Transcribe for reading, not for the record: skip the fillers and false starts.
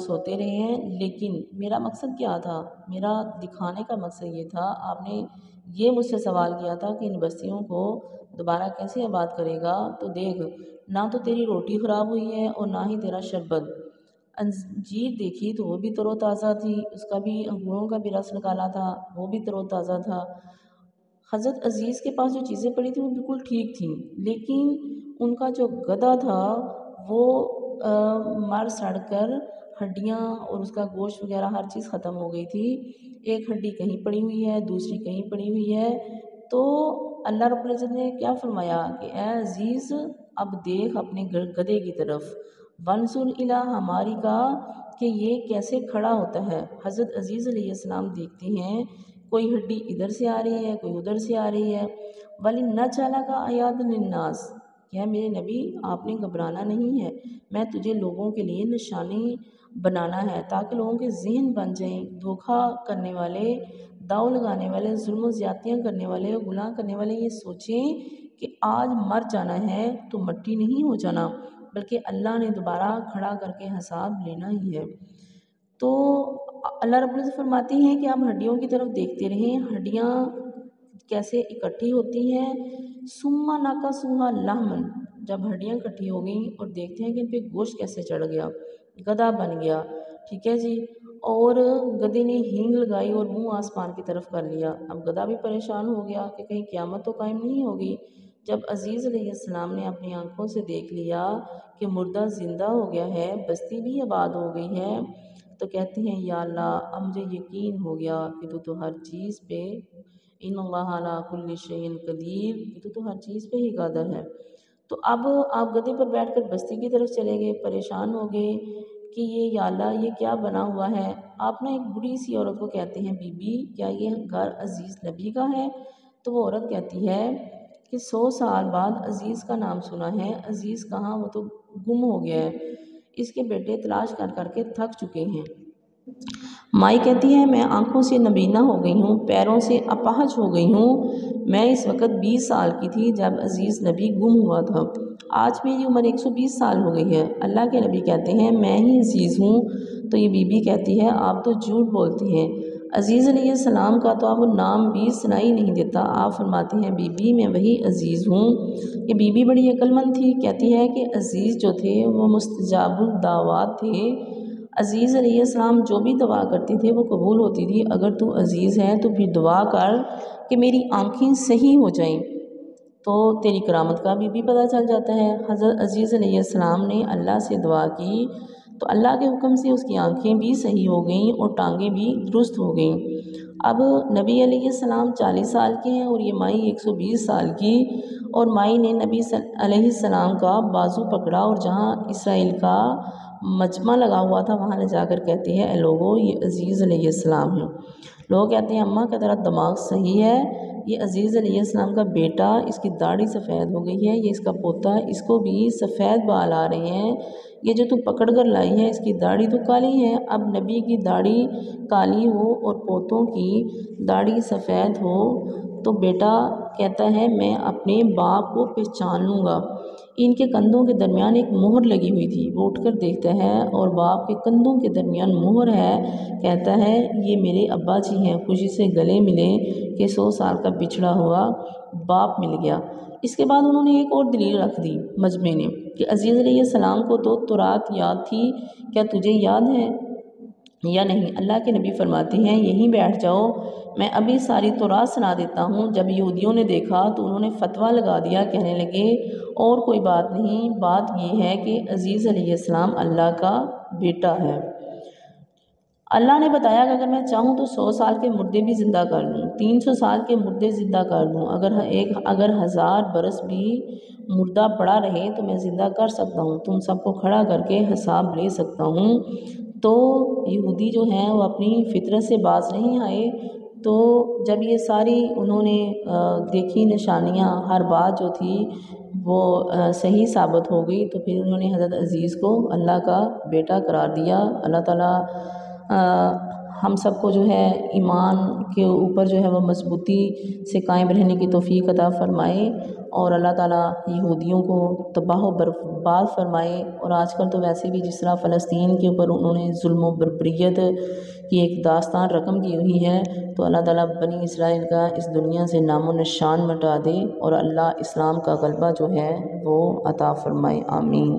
سوتے رہے ہیں، لیکن میرا مقصد کیا تھا، میرا دکھانے کا مقصد یہ تھا، آپ نے یہ مجھ سے سوال کیا تھا کہ ان بستیوں کو دوبارہ کیسے آباد کرے گا، تو دیکھ نہ تو تیری روٹی خراب ہوئی ہے اور نہ ہی تیرا شربت۔ انجیر دیکھی تو وہ بھی تر و تازہ تھی، اس کا بھی انگوروں کا بھی رس نکالا تھا، وہ بھی تر و تازہ تھا۔ حضرت عزیز کے پاس جو چیزیں پڑی تھیں وہ بالکل ٹھیک تھیں، لیکن ان کا جو گدھا تھا وہ مر سڑ کر ہڈیاں اور اس کا گوشت وغیرہ ہر چیز ختم ہو گئی تھی۔ ایک ہڈی کہیں پڑی ہوئی ہے، دوسری کہیں پڑی ہوئی ہے۔ تو اللہ رب العزت نے کیا فرمایا کہ اے عزیز اب دیکھ اپنے گدھے کی طرف، وانظر الی ہماری کا، کہ یہ کیسے کھڑا ہوتا ہے۔ حضرت عزیز علیہ السلام دیکھتے ہیں کوئی ہڈی ادھر سے آ رہی ہے، کوئی ادھر سے آ رہی ہے۔ وَلِنَجْعَلَكَ آیَاتً لِلنَّاسِ، کہ میرے نبی آپ نے گھبرانا نہیں ہے، میں تجھے لوگوں کے لیے نشانی بنانا ہے تاکہ لوگوں کے ذہن بن جائیں، دھوکہ کرنے والے، داؤ لگانے والے، ظلم و زیادتیاں کرنے والے، گناہ کرنے والے یہ سوچیں کہ آج مر جانا ہے تو مٹی نہیں ہو جانا، بلکہ اللہ نے دوبارہ کھڑا کر کے حساب لینا ہی ہے۔ تو اللہ رب العزت فرماتی ہیں کہ آپ ہڈیوں کی طرف دیکھتے رہیں، ہڈیاں کیسے اکٹھی ہوتی ہیں۔ ثم نکسوها لحما، جب ہڈیاں اکٹھی ہو گئیں اور دیکھتے ہیں کہ ان پہ گوشت کیسے چڑھ گیا، گدھا بن گیا، ٹھیک ہے جی، اور گدھے نے ہینگ لگائی اور منہ آسمان کی طرف کر لیا۔ اب گدھا بھی پریشان ہو گیا کہ کہیں قیامت تو قائم نہیں ہوگی۔ جب عزیز علیہ السلام نے اپنی آنکھوں سے دیکھ لیا کہ مردہ زندہ ہو گیا ہے، بستی بھی آباد ہو گئی ہے، تو کہتے ہیں یا اللہ اب مجھے یقین ہو گیا کہ تو ہر چیز پہ، ان اللہ علی کل شیء قدیر، کہ تو ہر چیز پہ ہی قادر ہے۔ تو اب آپ گدھے پر بیٹھ کر بستی کی طرف چلے گئے، پریشان ہو گئے کہ یہ یا اللہ یہ کیا بنا ہوا ہے۔ آپ نے ایک بڑی سی عورت کو کہتے ہیں بی بی کیا یہ گھر عزیز نبی کا ہے؟ تو وہ عورت کہتی ہے کہ 100 سال بعد عزیز کا نام سنا ہے، عزیز کہاں، وہ تو گم ہو گیا ہے، اس کے بیٹے تلاش کر کر کے تھک چکے ہیں۔ مائی کہتی ہے میں آنکھوں سے نبینہ ہو گئی ہوں، پیروں سے اپاہج ہو گئی ہوں، میں اس وقت 20 سال کی تھی جب عزیز نبی گم ہوا تھا، آج میری عمر 120 سال ہو گئی ہے۔ اللہ کے نبی کہتے ہیں میں ہی عزیز ہوں، تو یہ بی بی کہتی ہے آپ تو جھوٹ بولتی ہیں، عزیز علیہ السلام کا تو اب نام بھی سنائی نہیں دیتا۔ آپ فرماتے ہیں بی بی میں وہی عزیز ہوں۔ یہ بی بی بڑی عقل مند تھی، کہتی ہے کہ عزیز جو تھے وہ مستجاب الدعوات تھے، عزیز علیہ السلام جو بھی دعا کرتے تھے وہ قبول ہوتی تھی، اگر تو عزیز ہے تو پھر دعا کر کہ میری آنکھیں صحیح ہو جائیں تو تیری کرامت کا بھی پتہ چل جاتا ہے۔ حضرت عزیز علیہ السلام نے اللہ سے دعا کی تو اللہ کے حکم سے اس کی آنکھیں بھی صحیح ہو گئیں اور ٹانگیں بھی درست ہو گئیں۔ اب نبی علیہ السلام 40 سال کے ہیں اور یہ مائی 120 سال کی، اور مائی نے نبی علیہ السلام کا بازو پکڑا اور جہاں اسرائیل کا مجمع لگا ہوا تھا وہاں لے جا کر کہتی ہے اے لوگو یہ عزیز علیہ السلام ہے۔ لوگ کہتے ہیں اماں کا تیرا دماغ صحیح ہے، یہ عزیز علیہ السلام کا بیٹا، اس کی داڑھی سفید ہو گئی ہے، یہ اس کا پوتا، اس کو بھی سفید بال آ رہے ہیں، یہ جو تو پکڑ کر لائی ہے اس کی داڑھی تو کالی ہے۔ اب نبی کی داڑھی کالی ہو اور پوتوں کی داڑھی سفید ہو تو بیٹا کہتا ہے میں اپنے باپ کو پہچان لوں گا۔ ان کے کندھوں کے درمیان ایک مہر لگی ہوئی تھی، وہ اٹھ کر دیکھتا ہے اور باپ کے کندھوں کے درمیان مہر ہے، کہتا ہے یہ میرے ابا جی ہیں، خوشی سے گلے ملے کہ 100 سال کا بچھڑا ہوا باپ مل گیا۔ اس کے بعد انہوں نے ایک اور دلیل رکھ دی مجمع نے کہ عزیز علیہ السلام کو تو تورات یاد تھی، کیا تجھے یاد ہے یا نہیں؟ اللہ کے نبی فرماتے ہیں یہیں بیٹھ جاؤ، میں ابھی ساری تورات سنا دیتا ہوں۔ جب یہودیوں نے دیکھا تو انہوں نے فتویٰ لگا دیا، کہنے لگے اور کوئی بات نہیں، بات یہ ہے کہ عزیز علیہ السلام اللہ کا بیٹا ہے۔ اللہ نے بتایا کہ اگر میں چاہوں تو 100 سال کے مردے بھی زندہ کر لوں، 300 سال کے مردے زندہ کر لوں، اگر 1000 برس بھی مردہ پڑا رہے تو میں زندہ کر سکتا ہوں، تم سب کو کھڑا کر کے حساب لے سکتا ہوں۔ تو یہودی جو ہیں وہ اپنی فطرت سے باز نہیں آئے، تو جب یہ ساری انہوں نے دیکھی نشانیاں، ہر بات جو تھی وہ صحیح ثابت ہو گئی، تو پھر انہوں نے حضرت عزیز کو اللہ کا بیٹا قرار دیا۔ اللہ تعالیٰ ہم سب کو جو ہے ایمان کے اوپر جو ہے وہ مضبوطی سے قائم رہنے کی توفیق عطا فرمائے، اور اللہ تعالیٰ یہودیوں کو تباہ و برباد فرمائے۔ اور آج کل تو ویسے بھی جس طرح فلسطین کے اوپر انہوں نے ظلم و بربریت کی ایک داستان رقم کی ہوئی ہے، تو اللہ تعالیٰ بنی اسرائیل کا اس دنیا سے نام و نشان مٹا دے، اور اللہ اسلام کا غلبہ جو ہے وہ عطا فرمائے، آمین۔